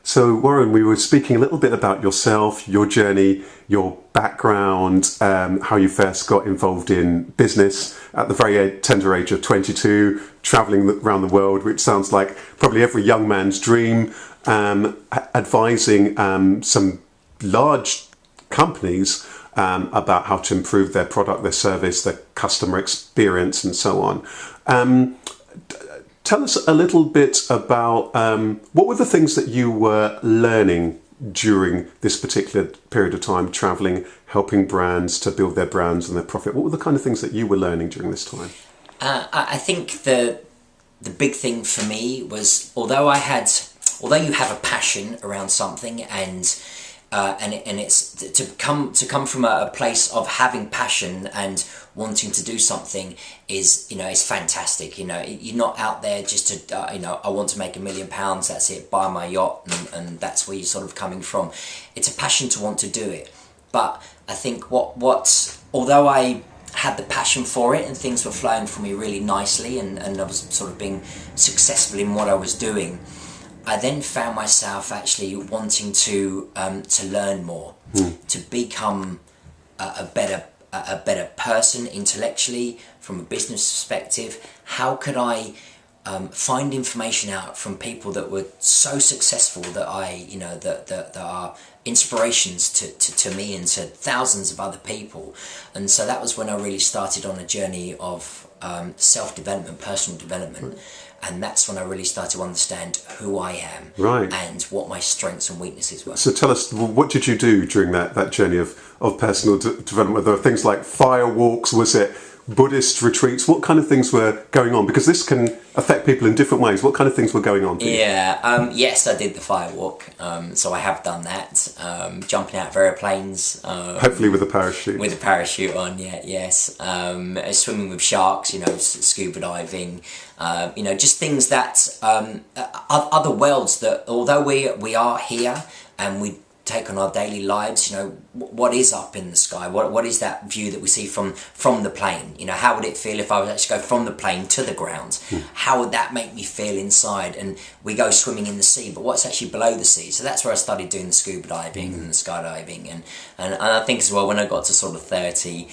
So, Warren, we were speaking a little bit about yourself, your journey, your background, how you first got involved in business at the very tender age of 22, traveling around the world, which sounds like probably every young man's dream, advising some large companies about how to improve their product, their service, their customer experience, and so on. Tell us a little bit about what were the things that you were learning during this particular period of time, traveling, helping brands to build their brands and their profit. What were the kind of things that you were learning during this time? I think the big thing for me was, although you have a passion around something and it's to come from a place of having passion and wanting to do something is fantastic. You're not out there just to I want to make £1 million, that's it, buy my yacht, and that's where you're sort of coming from. It's a passion to want to do it. But I think although I had the passion for it and things were flowing for me really nicely and I was sort of being successful in what I was doing, I then found myself actually wanting to learn more, to become a better person intellectually, from a business perspective. How could I find information out from people that were so successful that that are inspirations to me and to thousands of other people? And so that was when I really started on a journey of self-development, personal development. And that's when I really started to understand who I am, right, and what my strengths and weaknesses were. So tell us, what did you do during that journey of personal development? Were there things like fire walks? Was it Buddhist retreats? What kind of things were going on? Because this can affect people in different ways. What kind of things were going on for you? Yeah, yes, I did the fire walk. So I have done that. Jumping out of aeroplanes. Hopefully with a parachute. With a parachute on, yeah, yes. Swimming with sharks, scuba diving. Just things that other worlds that, although we are here and we take on our daily lives, what is up in the sky? What is that view that we see from the plane? How would it feel if I was actually go from the plane to the ground? How would that make me feel inside? And we go swimming in the sea, but what's actually below the sea? So that's where I started doing the scuba diving and the skydiving, and I think as well, when I got to sort of 30,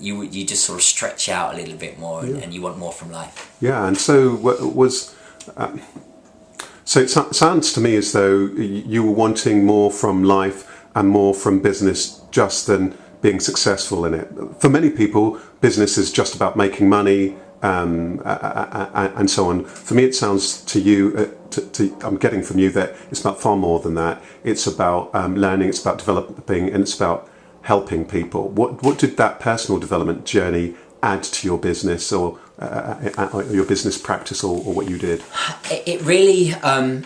you just sort of stretch out a little bit more, and you want more from life. Yeah, and so so it sounds to me as though you were wanting more from life and more from business just than being successful in it. For many people, business is just about making money and so on. For me, it sounds to you, I'm getting from you that it's about far more than that. It's about learning, it's about developing, and it's about helping people. What did that personal development journey add to your business or your business practice or what you did? It really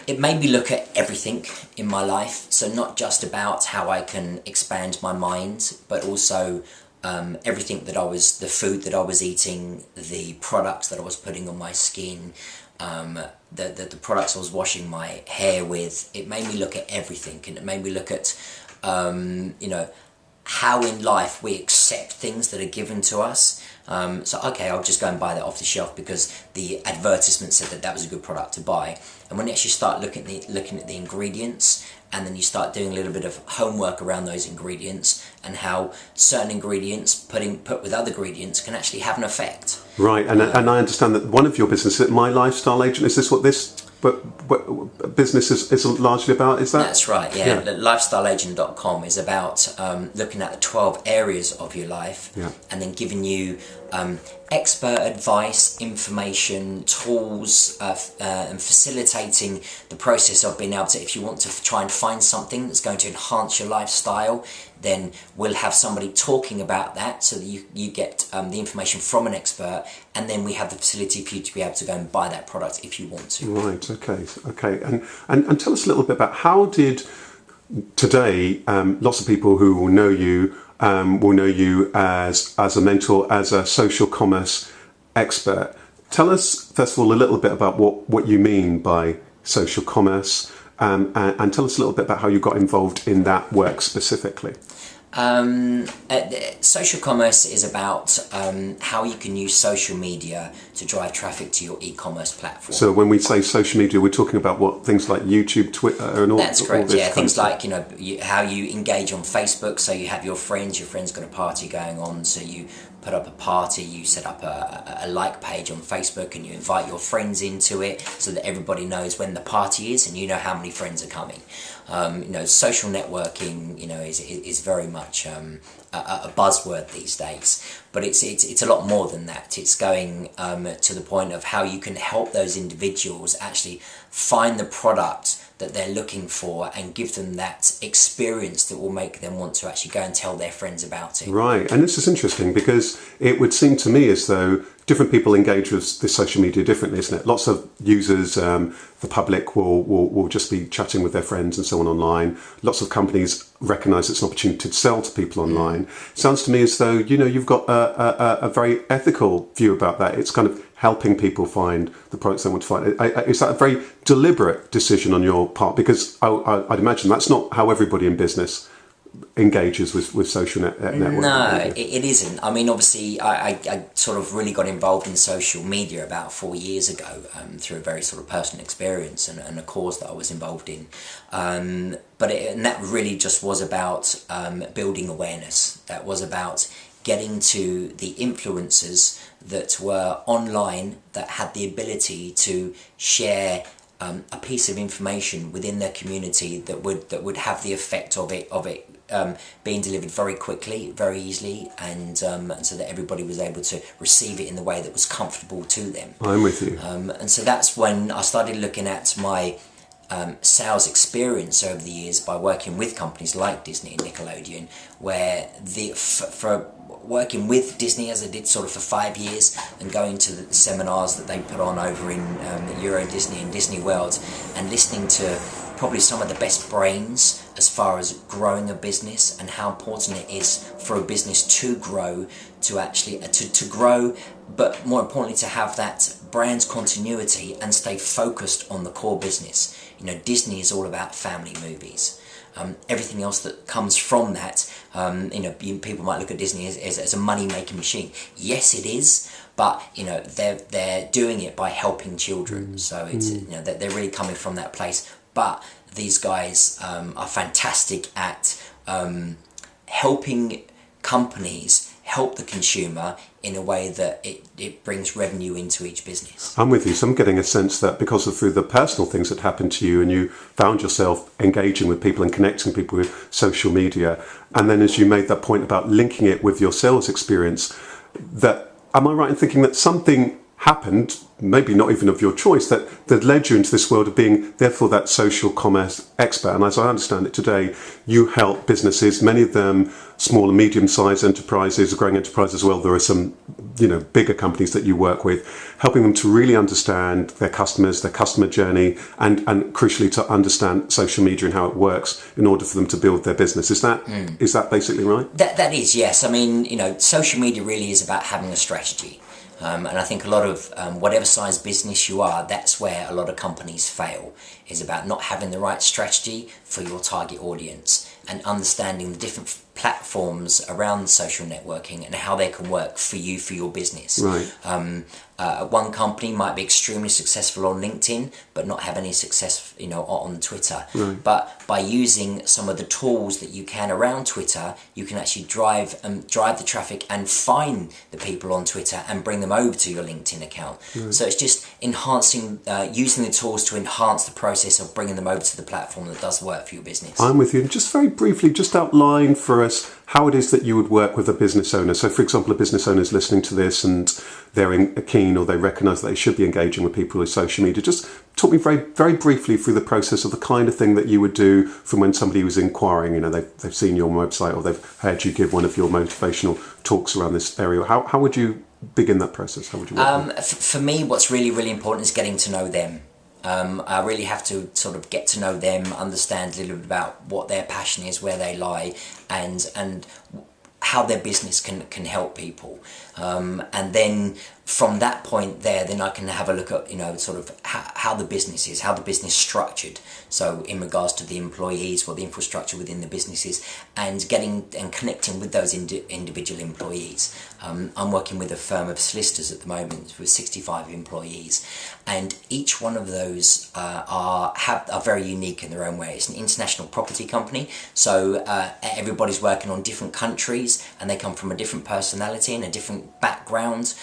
it made me look at everything in my life. So not just about how I can expand my mind, but also everything the food that I was eating, the products that I was putting on my skin, the products I was washing my hair with. It made me look at everything, and it made me look at how in life we accept things that are given to us. So okay, I'll just go and buy that off the shelf because the advertisement said that was a good product to buy. And when you actually start looking at the ingredients, and then you start doing a little bit of homework around those ingredients and how certain ingredients put with other ingredients can actually have an effect. Right, and I understand that one of your businesses, My Lifestyle Agent, is this what this business is largely about? Is that? That's right, yeah. Lifestyleagent.com is about looking at the 12 areas of your life, and then giving you expert advice, information, tools, and facilitating the process of being able to, if you want to try and find something that's going to enhance your lifestyle, then we'll have somebody talking about that so that you get the information from an expert, and then we have the facility for you to be able to go and buy that product if you want to. Right, okay. And tell us a little bit about how did today, lots of people who will know you as a mentor, as a social commerce expert. Tell us, first of all, a little bit about what you mean by social commerce, and tell us a little bit about how you got involved in that work specifically. Social commerce is about how you can use social media to drive traffic to your e-commerce platform. So when we say social media, we're talking about what, things like YouTube, Twitter, and all. That's correct. All Yeah, this things like how you engage on Facebook. So you have your friends got a party going on, so you put up a party, you set up a like page on Facebook, and you invite your friends into it so that everybody knows when the party is, and you know how many friends are coming. Social networking, is very much a buzzword these days, but it's a lot more than that. It's going to the point of how you can help those individuals actually find the product that they're looking for and give them that experience that will make them want to actually go and tell their friends about it. Right, and this is interesting because it would seem to me as though different people engage with this social media differently, isn't it? Lots of users, the public will just be chatting with their friends and so on online. Lots of companies recognise it's an opportunity to sell to people online. Sounds to me as though, you've got a very ethical view about that. It's kind of helping people find the products they want to find. Is that a very deliberate decision on your part? Because I'd imagine that's not how everybody in business engages with social networking. No, it isn't. I mean, obviously, I sort of really got involved in social media about 4 years ago through a very sort of personal experience and a cause that I was involved in. And that really just was about building awareness. That was about getting to the influencers that were online that had the ability to share a piece of information within their community that would have the effect of it being delivered very quickly, very easily, and so that everybody was able to receive it in the way that was comfortable to them. I'm with you. And so that's when I started looking at my sales experience over the years by working with companies like Disney and Nickelodeon, where for working with Disney, as I did sort of for 5 years, and going to the seminars that they put on over in Euro Disney and Disney World, and listening to probably some of the best brains as far as growing a business and how important it is for a business to grow, to actually to grow, but more importantly to have that brand continuity and stay focused on the core business. Disney is all about family movies. Everything else that comes from that, people might look at Disney as a money-making machine. Yes, it is, but they're doing it by helping children. So it's they're really coming from that place. But these guys are fantastic at helping companies help the consumer in a way that it brings revenue into each business. I'm with you. So I'm getting a sense that because of through the personal things that happened to you and you found yourself engaging with people and connecting people with social media, and then as you made that point about linking it with your sales experience, that am I right in thinking that something happened, maybe not even of your choice, that led you into this world of being therefore that social commerce expert? And as I understand it today, you help businesses, many of them small and medium-sized enterprises, growing enterprises as well. There are some bigger companies that you work with, helping them to really understand their customers, their customer journey, and crucially to understand social media and how it works in order for them to build their business. Is that basically right? That is, yes. I mean, social media really is about having a strategy. And I think a lot of whatever size business you are, that's where a lot of companies fail, is about not having the right strategy for your target audience and understanding the different platforms around social networking and how they can work for you, for your business. Right. One company might be extremely successful on LinkedIn, but not have any success, on Twitter. Right. But by using some of the tools that you can around Twitter, you can actually drive the traffic and find the people on Twitter and bring them over to your LinkedIn account. Right. So it's just enhancing, using the tools to enhance the process of bringing them over to the platform that does work for your business. I'm with you. And just very briefly, just outline for us how it is that you would work with a business owner. So, for example, a business owner is listening to this and they're keen or they recognise that they should be engaging with people with social media. Just talk me very, very briefly through the process of the kind of thing that you would do from when somebody was inquiring. They've seen your website or they've heard you give one of your motivational talks around this area. How would you begin that process? How would you work? For me, what's really, really important is getting to know them. I really have to sort of get to know them, understand a little bit about what their passion is, where they lie, and how their business can help people. And then from that point there, then I can have a look at, sort of how the business is, how the business structured. So in regards to the employees, what the infrastructure within the business is, and getting and connecting with those individual employees. I'm working with a firm of solicitors at the moment with 65 employees, and each one of those are very unique in their own way. It's an international property company, so everybody's working on different countries, and they come from a different personality and a different background,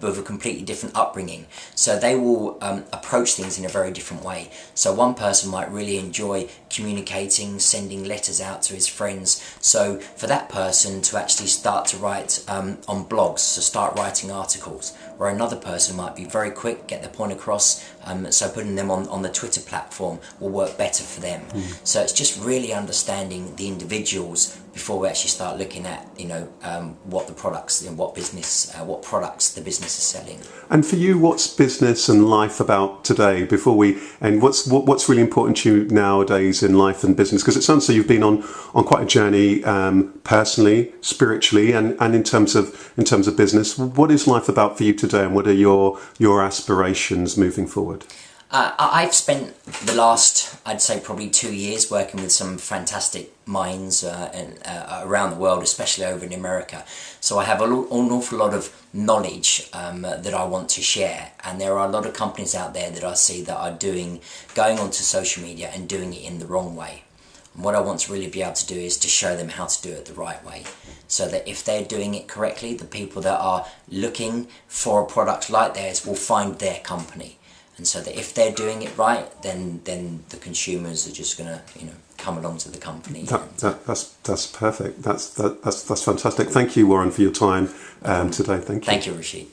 with a completely different upbringing. So they will approach things in a very different way. So one person might really enjoy communicating, sending letters out to his friends. So for that person to actually start to write on blogs, to start writing articles, where another person might be very quick, get their point across, so putting them on the Twitter platform will work better for them. So it's just really understanding the individuals before we actually start looking at, what the products, what products the business is selling. And for you, what's business and life about today? What's really important to you nowadays in life and business? Because it sounds like you've been on quite a journey, personally, spiritually, and in terms of business. What is life about for you today, and what are your aspirations moving forward? I've spent the last, I'd say, probably 2 years working with some fantastic minds around the world, especially over in America. So I have an awful lot of knowledge that I want to share, and there are a lot of companies out there that I see that are going onto social media and doing it in the wrong way. And what I want to really be able to do is to show them how to do it the right way, so that if they're doing it correctly, the people that are looking for a product like theirs will find their company. And so that if they're doing it right, then the consumers are just going to, come along to the company. That's perfect. That's fantastic. Thank you, Warren, for your time today. Thank you. Thank you, Rasheed.